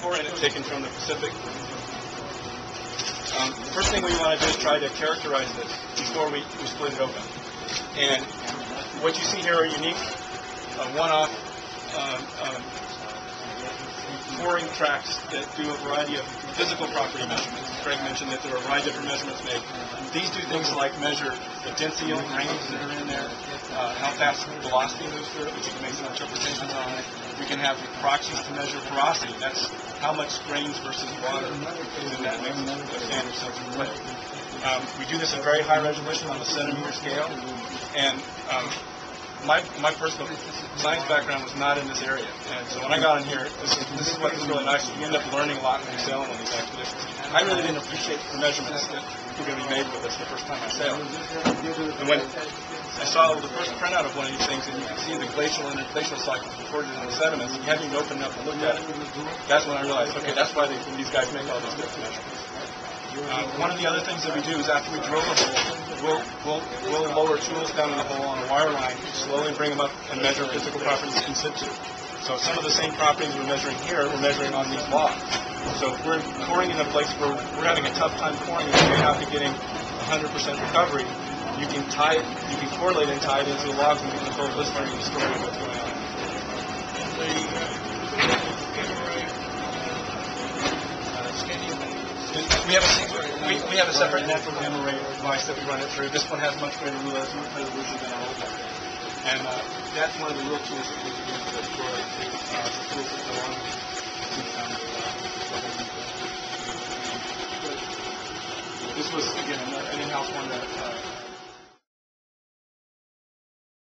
core in it taken from the Pacific. The first thing we want to do is try to characterize this before we split it open. And what you see here are unique one-off coring tracks that do a variety of physical property measurements. Craig mentioned that there are a variety of different measurements made. These do things like measure the density of grains that are in there, how fast velocity moves through it, which you can make some interpretations on. We can have proxies to measure porosity. That's how much grains versus water is in that mix of sand or silt and clay. We do this at very high resolution on the centimeter scale, and my personal science background was not in this area, and so when I got in here, this is what is really nice. You end up learning a lot when you sail on these expeditions. I really didn't appreciate the measurements that were going to be made with this the first time I sailed. And when I saw the first printout of one of these things, and you could see the glacial and interglacial cycles recorded in the sediments, and you hadn't even opened up and looked at it, that's when I realized, okay, that's why these guys make all these different measurements. One of the other things that we do is after we drill the hole, we'll lower tools down in the hole on a wire line, slowly bring them up and measure physical properties in situ. So some of the same properties we're measuring here, we're measuring on these logs. So if we're coring in a place where we're having a tough time coring and we may not be getting 100% recovery, you can correlate and tie it into the logs and get the full listening story of what's going on. We have a separate natural gamma ray device that we run it through. This one has much greater resolution than our old one. And that's one of the real tools that we can use for the tools that go on. This was, again, an in-house one that